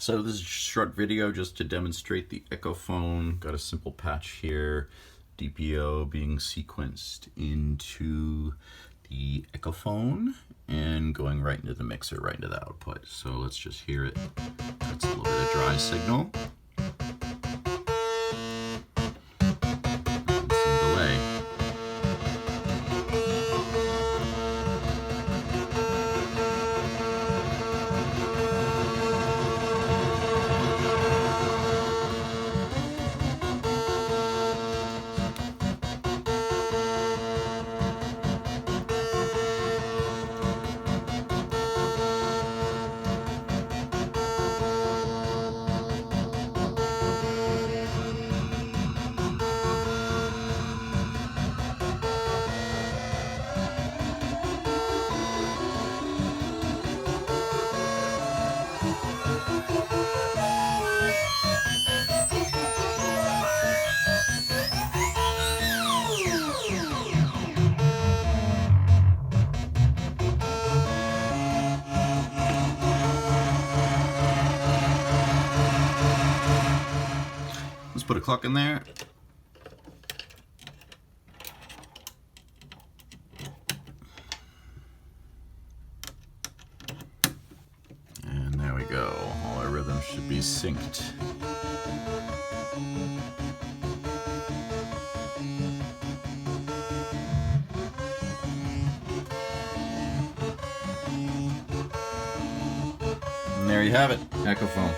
So this is a short video just to demonstrate the Echophon. Got a simple patch here, DPO being sequenced into the Echophon and going right into the mixer, right into the output. So let's just hear it. That's a little bit of dry signal. And some delay. Let's put a clock in there. And there we go. All our rhythms should be synced. And there you have it, Echophon.